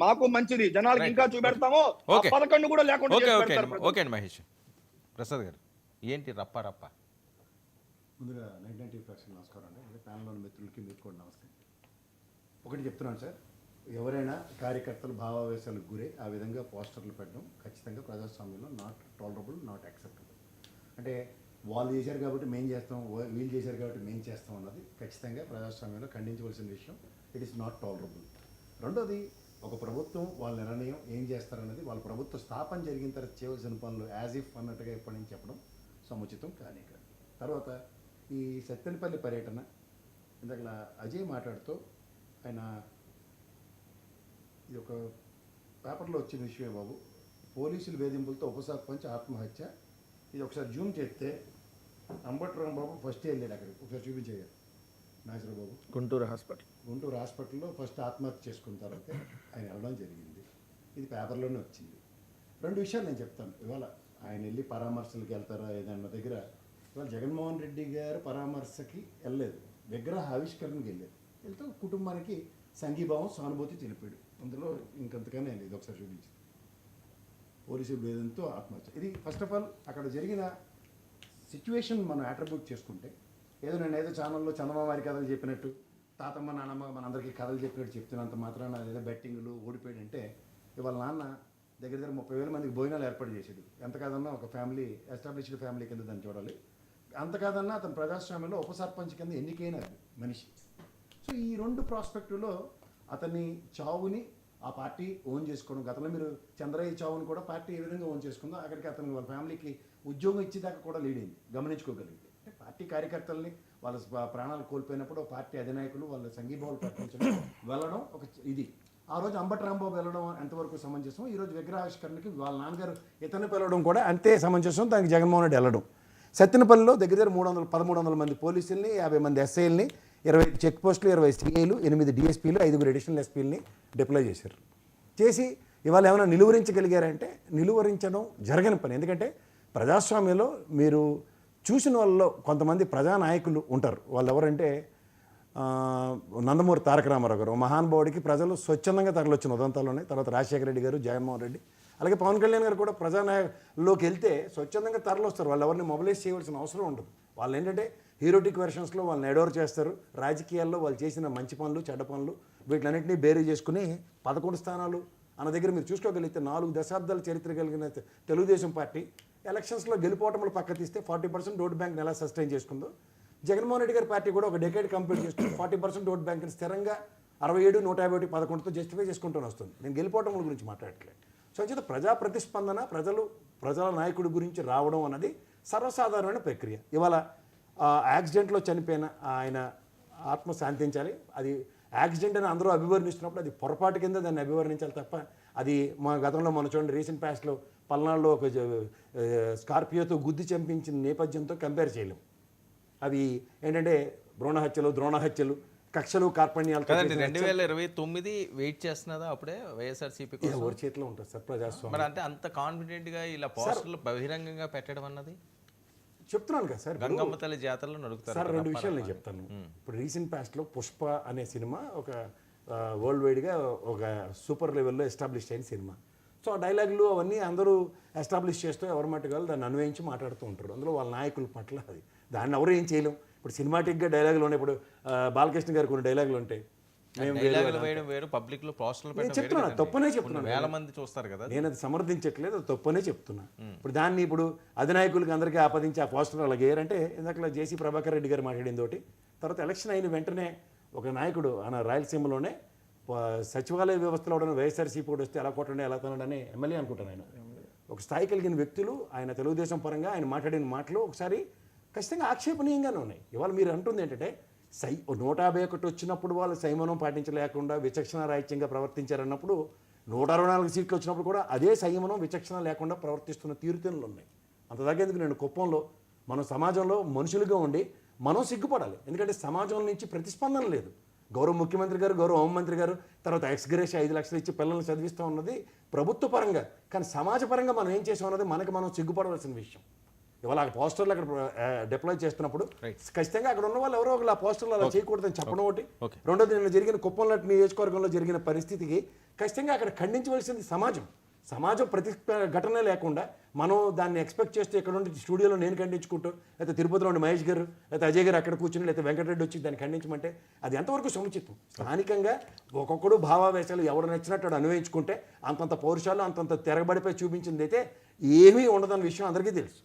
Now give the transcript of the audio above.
మాకు మంచిది, జనాలకు ఇంకా చూపెడతాము. ఆ ఓకే 11 కూడా లేకుండా ఓకే చేసి ఓకే పెడతారు అండి ప్రజలు. ఓకే అండి మహేష్ ప్రసాద్ గారు ఏంటి రప్ప రప్ప ముందుగా 99 ఫ్యాక్షన్ నమస్కారం అండి. అలాగే ప్యానల్లోని మిత్రులకి మీకు కూడా నమస్తే. ఒకటి చెప్తున్నాను సార్, ఎవరైనా కార్యకర్తలు భావావేశాలకు గురై ఆ విధంగా పోస్టర్లు పెట్టడం ఖచ్చితంగా ప్రజాస్వామ్యంలో నాట్ టాలరబుల్, నాట్ యాక్సెప్టబుల్. అంటే వాళ్ళు చేశారు కాబట్టి మేము చేస్తాం, వీళ్ళు చేశారు కాబట్టి మేము చేస్తాం అన్నది ఖచ్చితంగా ప్రజాస్వామ్యంలో ఖండించవలసిన విషయం. It is not tolerable. రెండోది, ఒక ప్రభుత్వం వాళ్ళ నిర్ణయం ఏం చేస్తారన్నది వాళ్ళ ప్రభుత్వ స్థాపన జరిగిన తర్వాత చేయవలసిన పనులు యాజ్ ఇఫ్ అన్నట్టుగా ఎప్పటి నుంచి చెప్పడం సముచితం కానీ కాదు. తర్వాత ఈ సత్తెనపల్లి పర్యటన ఇందాక అజయ్ మాట్లాడుతూ ఆయన ఇది ఒక పేపర్లో వచ్చిన విషయమే బాబు, పోలీసులు వేధింపులతో ఉప సర్పంచ్ ఆత్మహత్య. ఇది ఒకసారి జూమ్ చేస్తే అంబటి రాంబాబు ఫస్ట్ వెళ్ళాడు అక్కడికి, ఒకసారి చూపించేయారు నాగేశ్వరబాబు. గుంటూరు హాస్పిటల్లో ఫస్ట్ ఆత్మహత్య చేసుకున్న తర్వాత ఆయన వెళ్ళడం జరిగింది. ఇది పేపర్లోనే వచ్చింది. రెండు విషయాలు నేను చెప్తాను. ఇవాళ ఆయన వెళ్ళి పరామర్శలకు వెళ్తారా ఏదన్నా దగ్గర, ఇవాళ జగన్మోహన్ రెడ్డి గారు పరామర్శకి వెళ్ళలేదు, విగ్రహ ఆవిష్కరణకి వెళ్తే కుటుంబానికి సంఘీభావం సానుభూతి తెలిపాడు. అందులో ఇంకంతగానే లేదు. ఒకసారి చూపించి పోలీసులు వేదంతో ఆత్మహత్య. ఇది ఫస్ట్ ఆఫ్ ఆల్ అక్కడ జరిగిన సిచ్యువేషన్ మనం అట్రిబ్యూట్ చేసుకుంటే, నేను ఏదో ఛానల్లో చందమామ వారి కథలు చెప్పినట్టు, తాతమ్మ నాన్నమ్మ మనందరికీ కథలు చెప్పినట్టు చెప్తున్నంత మాత్రాన ఏదో బెట్టింగ్లు ఓడిపోయాడంటే, ఇవాళ నాన్న దగ్గర 30,000 మందికి భోజనాలు ఏర్పాటు చేశాడు. ఎంత కాదన్నా ఒక ఫ్యామిలీ, ఎస్టాబ్లిష్డ్ ఫ్యామిలీ కింద దాన్ని చూడాలి. అంత కాదన్నా అతను ప్రజాస్వామ్యంలో ఉప సర్పంచ్ కింద ఎన్నికైన మనిషి. సో ఈ రెండు ప్రాస్పెక్టులో అతని చావుని ఆ పార్టీ ఓన్ చేసుకోవడం, గతంలో మీరు చంద్రయ్య చావుని కూడా పార్టీ ఏ విధంగా ఓన్ చేసుకుందో అక్కడికి అతనికి వాళ్ళ ఫ్యామిలీకి ఉద్యోగం ఇచ్చేదాకా కూడా లీడ్ అయింది, గమనించుకోగలిగింది. అంటే పార్టీ కార్యకర్తల్ని వాళ్ళ ప్రాణాలు కోల్పోయినప్పుడు పార్టీ అధినాయకులు వాళ్ళ సంఘీభావాలు ప్రకటించడం, వెళ్ళడం ఒక ఇది. ఆ రోజు అంబటి రాంబాబు వెళ్ళడం ఎంతవరకు సమంజసం, ఈరోజు విగ్రహావిష్కరణకి వాళ్ళ నాన్నగారు ఇతను పిలవడం కూడా అంతే సమంజసం. దానికి జగన్మోహన్ రెడ్డి వెళ్ళడం. సత్తెనపల్లిలో దగ్గర 1300 మంది పోలీసుల్ని, 50 మంది ఎస్ఐల్ని, 20 చెక్ పోస్టులు, 20 సిఐలు, 8 డిఎస్పీలు, 5 అడిషనల్ ఎస్పీలని డిప్లాయ్ చేశారు. చేసి ఇవాళ ఏమైనా నిలువరించగలిగారంటే నిలువరించడం జరగని పని. ఎందుకంటే ప్రజాస్వామ్యంలో మీరు చూసిన వాళ్ళలో కొంతమంది ప్రజానాయకులు ఉంటారు. వాళ్ళు ఎవరంటే నందమూరి తారక రామారావు గారు, మహానుభావుడికి ప్రజలు స్వచ్ఛందంగా తరలొచ్చిన ఉదంతాలోనే. తర్వాత రాజశేఖర రెడ్డి గారు, జగన్మోహన్ రెడ్డి, అలాగే పవన్ కళ్యాణ్ గారు కూడా ప్రజానాయకుల్లోకి వెళ్తే స్వచ్ఛందంగా తరలొస్తారు. వాళ్ళు ఎవరిని మొబిలైజ్ చేయవలసిన అవసరం ఉండదు. వాళ్ళు ఏంటంటే హీరోటిక్ వెర్షన్స్లో వాళ్ళని ఎడోర్ చేస్తారు. రాజకీయాల్లో వాళ్ళు చేసిన మంచి పనులు, చెడ్డ పనులు వీటిలన్నింటినీ బేరీ చేసుకుని 11 స్థానాలు అన్న దగ్గర మీరు చూసుకోగలిగితే 4 దశాబ్దాల చరిత్ర కలిగిన తెలుగుదేశం పార్టీ ఎలక్షన్స్లో గెలుపోవటంలో పక్క తీస్తే 40% ఓట్ బ్యాంక్ని ఎలా సస్టైన్ చేసుకుందో, జగన్మోహన్ రెడ్డి గారి పార్టీ కూడా ఒక డెకేడ్ కంప్లీట్ చేసుకుని 40% ఓట్ బ్యాంక్ని స్థిరంగా 67, 151, 11తో జస్టిఫై చేసుకుంటూ వస్తుంది. నేను గెలిపోవటం గురించి మాట్లాడట్లేదు. సో అంచేత ప్రజా ప్రతిస్పందన, ప్రజల నాయకుడి గురించి రావడం అన్నది సర్వసాధారణమైన ప్రక్రియ. ఇవాళ యాక్సిడెంట్లో చనిపోయిన ఆయన ఆత్మ శాంతించాలి. అది యాక్సిడెంట్ అని అందరూ అభివర్ణిస్తున్నప్పుడు అది పొరపాటు కింద దాన్ని అభివర్ణించాలి తప్ప, అది మా గతంలో మనం చూడండి రీసెంట్ పాస్ట్లో పల్నాడులో ఒక స్కార్పియోతో గుద్ది చంపించిన నేపథ్యంతో కంపేర్ చేయలేం. అవి ఏంటంటే భ్రూణ హత్యలు, ద్రోణ హత్యలు, కక్షలు, కార్పణ్యాలు. 2029 వెయిట్ చేస్తున్నదా అప్పుడే వైఎస్ఆర్సీపీ ఎవరి చేతిలో ఉంటుంది సార్ ప్రజాస్వామ్యం? మరి అంటే అంత కాన్ఫిడెంట్ గా ఇలా పోస్టర్లు బహిరంగంగా పెట్టడం అన్నది చెప్తున్నాను కదా సార్, గంగమ్మ తల్లి జాతరలో నడుగుతారు సార్. 2 విషయాలు నేను చెప్తాను. ఇప్పుడు రీసెంట్ పాస్ట్లో పుష్ప అనే సినిమా ఒక వరల్డ్ వైడ్గా ఒక సూపర్ లెవెల్లో ఎస్టాబ్లిష్ అయిన సినిమా. సో ఆ డైలాగులు అవన్నీ అందరూ ఎస్టాబ్లిష్ చేస్తూ ఎవరి మట్టుగా దాన్ని అన్వయించి మాట్లాడుతూ ఉంటారు. అందులో వాళ్ళ నాయకుల పట్ల అది దాన్ని ఎవరు ఏం చేయలేం. ఇప్పుడు సినిమాటిక్గా డైలాగులు ఉన్నాయి. ఇప్పుడు బాలకృష్ణ గారు కొన్ని డైలాగులు ఉంటాయి. చెప్తున్నా తప్పనే చెప్తున్నాను, వేల మంది చూస్తారు కదా, నేను అది సమర్థించట్లేదు, అది తప్పనే చెప్తున్నా. ఇప్పుడు దాన్ని ఇప్పుడు అధినాయకులకి అందరికీ ఆపాదించి ఆ పోస్టర్ అలాగే అంటే ఇందాక జేసీ ప్రభాకర్ రెడ్డి గారు మాట్లాడింది ఒకటి. తర్వాత ఎలక్షన్ అయిన వెంటనే ఒక నాయకుడు ఆయన రాయలసీమలోనే సచివాలయ వ్యవస్థలో వైఎస్ఆర్సీపీ కూడా వస్తే ఎలా కొట్టండి ఎలా తనడని ఎమ్మెల్యే అనుకుంటాను. ఆయన ఒక స్థాయి కలిగిన వ్యక్తులు, ఆయన తెలుగుదేశం పరంగా ఆయన మాట్లాడిన మాటలు ఒకసారి ఖచ్చితంగా ఆక్షేపణీయంగానే ఉన్నాయి. ఇవాళ మీరు అంటుంది ఏంటంటే 151 వచ్చినప్పుడు వాళ్ళు సంయమనం పాటించలేకుండా విచక్షణ రాహిత్యంగా ప్రవర్తించారన్నప్పుడు 164 సీట్లు వచ్చినప్పుడు కూడా అదే సంయమనం, విచక్షణ లేకుండా ప్రవర్తిస్తున్న తీరుతెన్నులు ఉన్నాయి. అంతదాకేందుకు నేను కుప్పంలో మనం సమాజంలో మనుషులుగా ఉండి మనం సిగ్గుపడాలి. ఎందుకంటే సమాజం నుంచి ప్రతిస్పందన లేదు. గౌరవ ముఖ్యమంత్రి గారు, గౌరవ హోంమంత్రి గారు తర్వాత ఎక్స్గ్రేష్ 5 లక్షలు ఇచ్చి పిల్లల్ని చదివిస్తూ ఉన్నది ప్రభుత్వ పరంగా, కానీ సమాజపరంగా మనం ఏం చేసాం అన్నది మనకి మనం సిగ్గుపడవలసిన విషయం. ఇవాళ ఆ పోస్టర్లు అక్కడ డిప్లాయ్ చేస్తున్నప్పుడు ఖచ్చితంగా అక్కడ ఉన్న వాళ్ళు ఎవరో ఒకరు ఆ పోస్టర్లు అలా చేయకూడదని చెప్పడం ఒకటి. రెండోది నిన్న జరిగిన కుప్పంలో నియోజకవర్గంలో జరిగిన పరిస్థితికి ఖచ్చితంగా అక్కడ ఖండించవలసింది సమాజం ప్రతి ఘటన లేకుండా మనం దాన్ని ఎక్స్పెక్ట్ చేస్తే ఇక్కడ ఉండి స్టూడియోలో నేను ఖండించుకుంటూ లేకపోతే తిరుపతిలో ఉండి మహేష్ గారు లేకపోతే అజయ్ గారు అక్కడ కూర్చుని లేకపోతే వెంకటరెడ్డి వచ్చి దాన్ని ఖండించమంటే అది ఎంతవరకు సముచితం? స్థానికంగా ఒక్కొక్కడు భావావేశాలు ఎవరు నచ్చినట్టు వాడు అన్వయించుకుంటే అంతంత పౌరుషాలు అంతంత తిరగబడిపోయి చూపించింది అయితే ఏమీ ఉండదన్న విషయం అందరికీ తెలుసు.